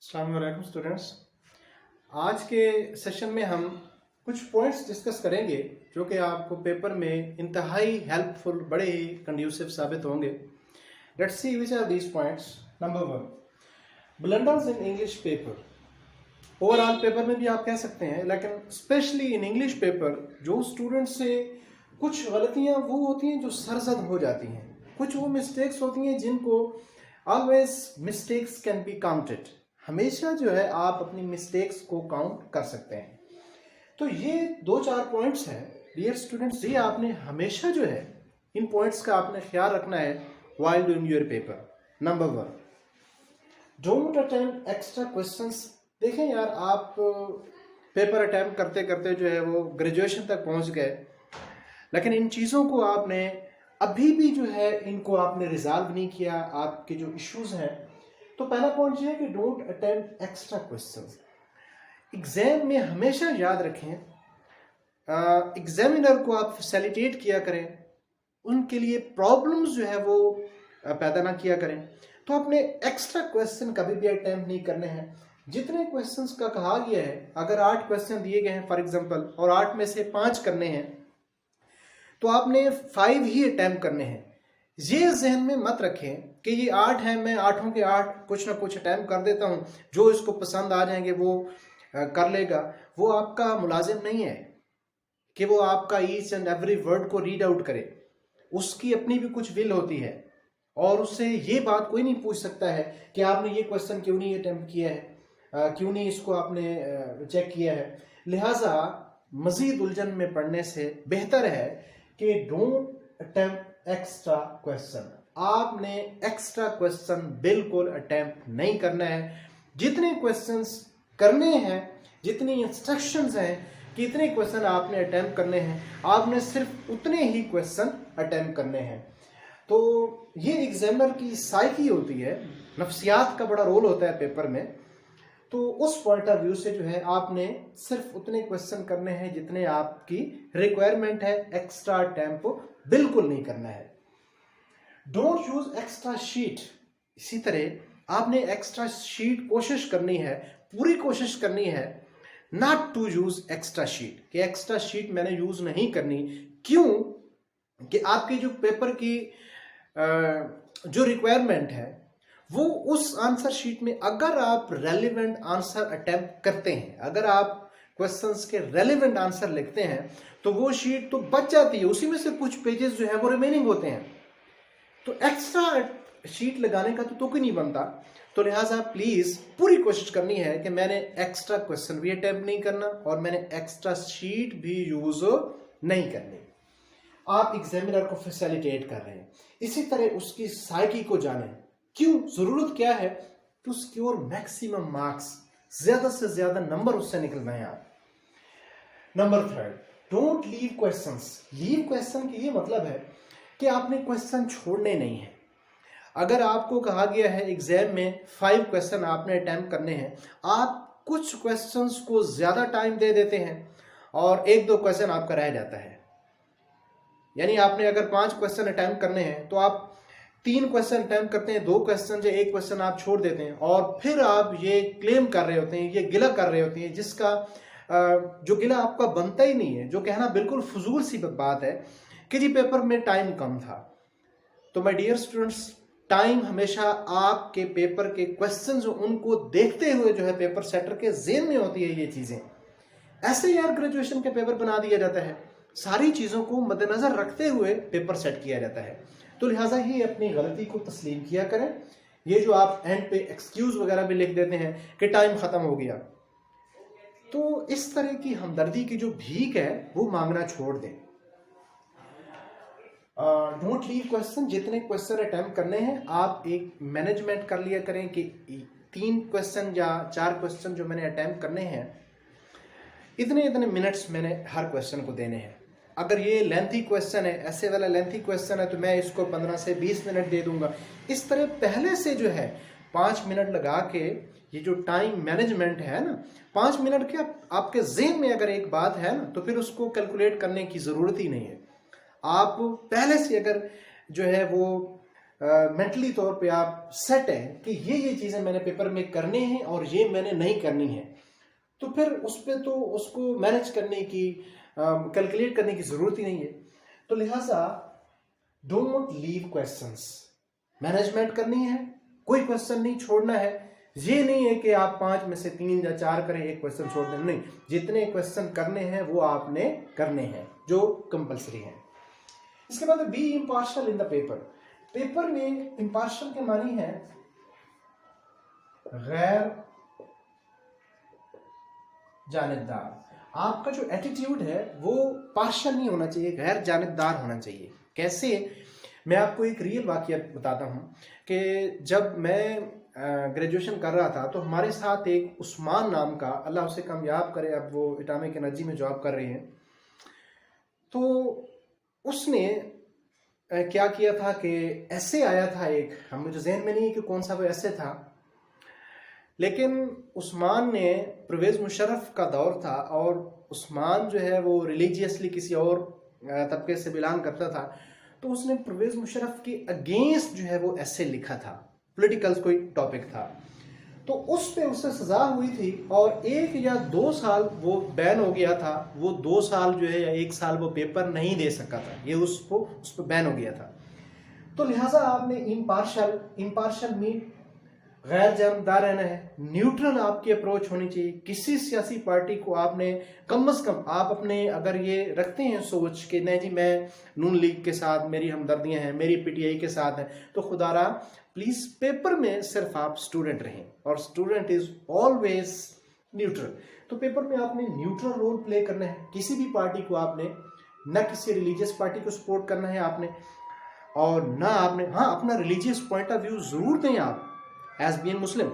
अस्सलाम वालेकुम स्टूडेंट्स। आज के सेशन में हम कुछ पॉइंट्स डिस्कस करेंगे जो कि आपको पेपर में इंतहाई हेल्पफुल, बड़े ही कंड्यूसिव साबित होंगे। Let's see which are these points. Number 1, blunders in English paper. Overall paper में भी आप कह सकते हैं, लेकिन स्पेशली इन इंग्लिश पेपर जो स्टूडेंट्स से कुछ गलतियां वो होती हैं जो सरजद हो जाती हैं, कुछ वो मिस्टेक्स होती हैं जिनको always mistakes can be counted. हमेशा जो है आप अपनी मिस्टेक्स को काउंट कर सकते हैं। तो ये 2-4 पॉइंट्स हैं डियर स्टूडेंट्स, ये आपने हमेशा जो है इन पॉइंट्स का आपने ख्याल रखना है while doing your paper. Number 1, don't attempt extra questions. देखें यार, आप पेपर अटेम्प्ट करते करते जो है वो ग्रेजुएशन तक पहुंच गए, लेकिन इन चीज़ों को आपने अभी भी जो है इनको आपने रिजॉल्व नहीं किया, आपके जो इश्यूज हैं। तो पहला पॉइंट ये है कि don't attempt extra questions. Exam में हमेशा याद रखें, एग्जामिनर को आप फैसिलिटेट किया करें, उनके लिए प्रॉब्लम्स जो है वो पैदा ना किया करें। तो आपने एक्स्ट्रा क्वेश्चन कभी भी अटेम्प्ट नहीं करने हैं। जितने क्वेश्चंस का कहा गया है, अगर 8 क्वेश्चन दिए गए हैं फॉर एग्जांपल, और 8 में से 5 करने हैं, तो आपने 5 ही अटेम्प्ट करने हैं। ये जहन में मत रखें कि ये 8 हैं, मैं 8 के 8 कुछ ना कुछ अटेम्प्ट कर देता हूँ, जो इसको पसंद आ जाएंगे वो कर लेगा। वो आपका मुलाजिम नहीं है कि वो आपका ईच एंड एवरी वर्ड को रीड आउट करे। उसकी अपनी भी कुछ विल होती है, और उससे ये बात कोई नहीं पूछ सकता है कि आपने ये क्वेश्चन क्यों नहीं अटेम्प्ट किया है, क्यों नहीं इसको आपने चेक किया है। लिहाजा मजीद उलझन में पढ़ने से बेहतर है कि डोंट अटेम्प्ट एक्स्ट्रा क्वेश्चन। आपने एक्स्ट्रा क्वेश्चन बिल्कुल अटेम्प्ट नहीं करना है। जितने क्वेश्चंस करने हैं, जितनी इंस्ट्रक्शंस हैं कि इतने क्वेश्चन आपने अटेम्प्ट करने हैं, आपने सिर्फ उतने ही क्वेश्चन अटेम्प्ट करने हैं। तो ये एग्जामिनर की साइकी होती है, नफ्सियात का बड़ा रोल होता है पेपर में। तो उस पॉइंट ऑफ व्यू से जो है आपने सिर्फ उतने क्वेश्चन करने हैं जितने आपकी रिक्वायरमेंट है। एक्स्ट्रा अटेम्प्ट बिल्कुल नहीं करना है। Don't use extra sheet. इसी तरह आपने एक्स्ट्रा शीट कोशिश करनी है, पूरी कोशिश करनी है not to use extra sheet, कि एक्स्ट्रा शीट मैंने यूज नहीं करनी। क्यों? कि आपकी जो पेपर की जो रिक्वायरमेंट है वो उस आंसर शीट में, अगर आप रेलिवेंट आंसर अटेम्प्ट करते हैं, अगर आप क्वेश्चंस के रेलिवेंट आंसर लिखते हैं, तो वो शीट तो बच जाती है, उसी में से कुछ पेजेस जो है वो रिमेनिंग होते हैं। तो एक्स्ट्रा शीट लगाने का तो तुक ही नहीं बनता। तो लिहाजा प्लीज पूरी कोशिश करनी है कि मैंने एक्स्ट्रा क्वेश्चन भी अटेम्प्ट नहीं करना और मैंने एक्स्ट्रा शीट भी यूज नहीं करनी। आप एग्जामिनर को फैसिलिटेट कर रहे हैं, इसी तरह उसकी साइकी को जानें। क्यों, जरूरत क्या है टू सिक्योर मैक्सिमम मार्क्स, ज्यादा से ज्यादा नंबर उससे निकलवाएं आप। Number 3, don't leave questions. Leave question की ये मतलब है कि आपने क्वेश्चन छोड़ने नहीं है। अगर आपको कहा गया है एग्जाम में 5 क्वेश्चन आपने अटेम्प्ट करने हैं, आप कुछ क्वेश्चंस को ज्यादा टाइम दे देते हैं और 1-2 क्वेश्चन आपका रह जाता है। यानी आपने अगर 5 क्वेश्चन अटेम्प्ट करने हैं तो आप 3 क्वेश्चन अटेम्प्ट करते हैं, 2 क्वेश्चन या 1 क्वेश्चन आप छोड़ देते हैं, और फिर आप ये क्लेम कर रहे होते हैं, ये गिला कर रहे होते हैं, जिसका जो गिला आपका बनता ही नहीं है, जो कहना बिल्कुल फजूल सी बात है कि जी पेपर में टाइम कम था। तो माय डियर स्टूडेंट्स, टाइम हमेशा आपके पेपर के क्वेश्चन जो उनको देखते हुए जो है पेपर सेटर के ज़हन में होती है ये चीज़ें। ऐसे यार ग्रेजुएशन के पेपर बना दिया जाता है, सारी चीज़ों को मद्देनजर रखते हुए पेपर सेट किया जाता है। तो लिहाजा ही अपनी गलती को तस्लीम किया करें। ये जो आप एंड पे एक्सक्यूज वगैरह भी लिख देते हैं कि टाइम ख़त्म हो गया, तो इस तरह की हमदर्दी की जो भीख है वो मांगना छोड़ दें। Don't leave question. जितने क्वेश्चन अटेम्प्ट करने हैं आप एक मैनेजमेंट कर लिया करें कि 3 क्वेश्चन या 4 क्वेश्चन जो मैंने अटेम्प्ट करने हैं, इतने इतने मिनट्स मैंने हर क्वेश्चन को देने हैं। अगर ये लेंथी क्वेश्चन है, ऐसे वाला लेंथी क्वेश्चन है, तो मैं इसको 15 से 20 मिनट दे दूंगा। इस तरह पहले से जो है 5 मिनट लगा के, ये जो टाइम मैनेजमेंट है ना, 5 मिनट के आपके ज़हन में अगर एक बात है ना, तो फिर उसको कैलकुलेट करने की ज़रूरत ही नहीं है। आप पहले से अगर जो है वो मेंटली तौर पे आप सेट हैं कि ये चीज़ें मैंने पेपर में करनी हैं और ये मैंने नहीं करनी है, तो फिर उस पर तो उसको मैनेज करने की, कैलकुलेट करने की ज़रूरत ही नहीं है। तो लिहाजा डोंट लीव क्वेश्चंस, मैनेजमेंट करनी है, कोई क्वेश्चन नहीं छोड़ना है। ये नहीं है कि आप 5 में से 3 या 4 करें, एक क्वेश्चन छोड़ दें, नहीं, जितने क्वेश्चन करने हैं वो आपने करने हैं जो कंपलसरी है। इसके बाद be impartial in the paper. Paper में इम्पार्शियल के मानी है गैर जानिबदार। आपका जो एटीट्यूड है वो पार्शियल नहीं होना चाहिए, गैर जानिबदार होना चाहिए। कैसे? मैं आपको एक रियल वाकया बताता हूँ कि जब मैं ग्रेजुएशन कर रहा था तो हमारे साथ एक उस्मान नाम का, अल्लाह उसे कामयाब करे, अब वो एटॉमिक एनर्जी में जॉब कर रहे हैं। तो उसने क्या किया था कि ऐसे आया था एक, हम मुझे जहन में नहीं है कि कौन सा वो ऐसे था, लेकिन उस्मान ने, परवेज़ मुशर्रफ का दौर था और उस्मान जो है वो रिलीजियसली किसी और तबके से बिलोंग करता था, तो उसने परवेज़ मुशर्रफ के अगेंस्ट जो है वो ऐसे लिखा था, पॉलिटिकल कोई टॉपिक था, तो उस पे उसे सज़ा हुई थी और 1 या 2 साल वो बैन हो गया था। वो 2 साल जो है या 1 साल वो पेपर नहीं दे सका था, ये उस पर बैन हो गया था। तो लिहाजा आपने इम्पार्शियल मीन गैर जानबदार रहना है, न्यूट्रल आपकी अप्रोच होनी चाहिए। किसी सियासी पार्टी को आपने कम से कम, आप अपने अगर ये रखते हैं सोच कि नहीं जी मैं नून लीग के साथ मेरी हमदर्दियां हैं, मेरी पीटीआई के साथ हैं, तो खुदारा प्लीज पेपर में सिर्फ आप स्टूडेंट रहें, और स्टूडेंट इज ऑलवेज न्यूट्रल। तो पेपर में आपने न्यूट्रल रोल प्ले करना है। किसी भी पार्टी को आपने, न किसी रिलीजियस पार्टी को सपोर्ट करना है आपने, और ना आपने, हाँ अपना रिलीजियस पॉइंट ऑफ व्यू जरूर दें आप एज बीइंग मुस्लिम,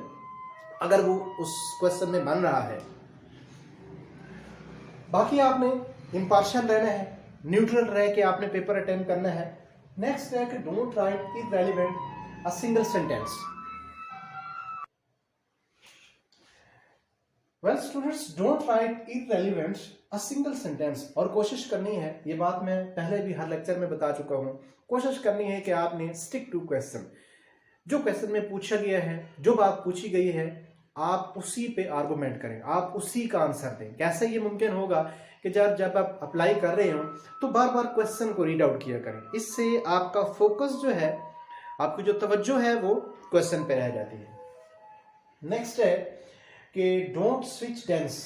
अगर वो उस क्वेश्चन में बन रहा है। बाकी आपने इम्पार्शियल रहना है, न्यूट्रल रह के आपने पेपर अटेम्प्ट करना है। नेक्स्ट है कि don't write irrelevant a single sentence. Well students, don't write irrelevant a single sentence. और कोशिश करनी है, ये बात मैं पहले भी हर लेक्चर में बता चुका हूं, कोशिश करनी है कि आपने स्टिक टू क्वेश्चन। जो क्वेश्चन में पूछा गया है, जो बात पूछी गई है, आप उसी पे आर्गुमेंट करें, आप उसी का आंसर दें। कैसे ये मुमकिन होगा कि जब आप अप्लाई कर रहे हो तो बार बार क्वेश्चन को रीड आउट किया करें। इससे आपका फोकस जो है, आपकी जो तवज्जो है वो क्वेश्चन पे रह जाती है। नेक्स्ट है कि डोंट स्विच टेंस।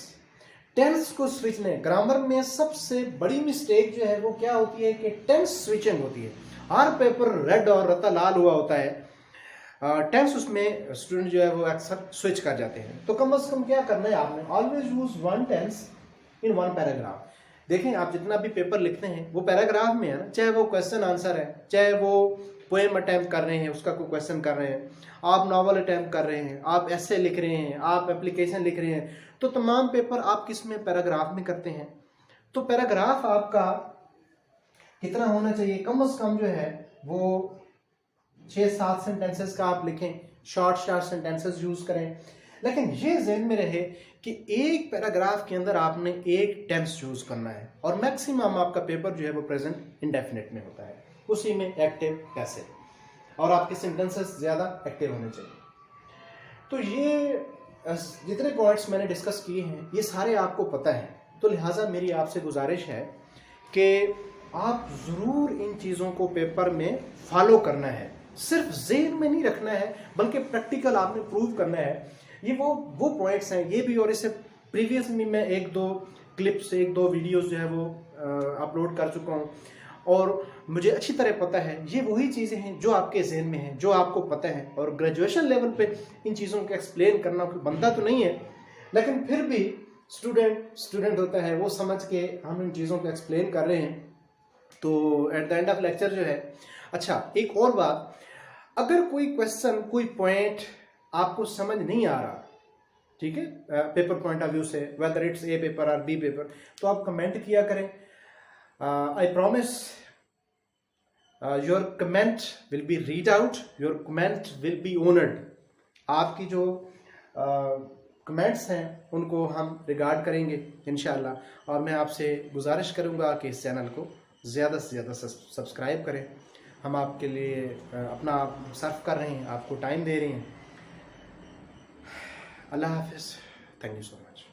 टेंस को स्विच नहीं, ग्रामर में सबसे बड़ी मिस्टेक जो है वो क्या होती है कि टेंस स्विचिंग होती है। हर पेपर रेड और रत्ता लाल हुआ होता है, टेंस उसमें स्टूडेंट जो है वो अक्सर स्विच कर जाते हैं। तो कम से कम क्या करना है आपने, always use one tense in one paragraph. देखें आप जितना भी पेपर लिखते हैं वो पैराग्राफ में है ना, चाहे वो क्वेश्चन आंसर है, चाहे वो पोएम अटैम्प्ट कर रहे हैं, उसका कोई क्वेश्चन कर रहे हैं, आप नॉवल अटैम्प्ट कर रहे हैं, आप ऐसे लिख रहे हैं, आप एप्लीकेशन लिख रहे हैं, तो तमाम पेपर आप किस में, पैराग्राफ में करते हैं। तो पैराग्राफ आपका कितना होना चाहिए, कम से कम जो है वो 6-7 सेंटेंसेस का आप लिखें, शॉर्ट सेंटेंसेस यूज करें। लेकिन ये ज़हन में रहे कि एक पैराग्राफ के अंदर आपने एक टेंस यूज करना है, और मैक्सिमम आपका पेपर जो है वो प्रेजेंट इंडेफिनिट में होता है, उसी में एक्टिव पैसिव, और आपके सेंटेंसेस ज़्यादा एक्टिव होने चाहिए। तो ये जितने पॉइंट्स मैंने डिस्कस किए हैं ये सारे आपको पता है, तो लिहाजा मेरी आपसे गुजारिश है कि आप ज़रूर इन चीज़ों को पेपर में फॉलो करना है, सिर्फ ज़हन में नहीं रखना है बल्कि प्रैक्टिकल आपने प्रूव करना है। ये वो पॉइंट्स हैं, ये भी, और इससे प्रीवियस में मैं 1-2 क्लिप्स, 1-2 वीडियोस जो है वो अपलोड कर चुका हूँ, और मुझे अच्छी तरह पता है ये वही चीज़ें हैं जो आपके जहन में हैं, जो आपको पता है। और ग्रेजुएशन लेवल पे इन चीज़ों को एक्सप्लेन करना कोई बनता तो नहीं है, लेकिन फिर भी स्टूडेंट होता है, वो समझ के हम इन चीज़ों को एक्सप्लेन कर रहे हैं। तो at the end of lecture जो है, अच्छा एक और बात, अगर कोई क्वेश्चन, कोई पॉइंट आपको समझ नहीं आ रहा, ठीक है, पेपर पॉइंट ऑफ व्यू से, वेदर इट्स ए पेपर और बी पेपर, तो आप कमेंट किया करें। I promise your comment will be read out, your comment will be honoured. आपकी जो कमेंट्स हैं उनको हम रिगार्ड करेंगे इंशाल्लाह, और मैं आपसे गुजारिश करूंगा कि इस चैनल को ज़्यादा से ज़्यादा सब्सक्राइब करें हम आपके लिए अपना सर्व कर रहे हैं, आपको टाइम दे रहे हैं। अल्लाह हाफिज़। Thank you so much.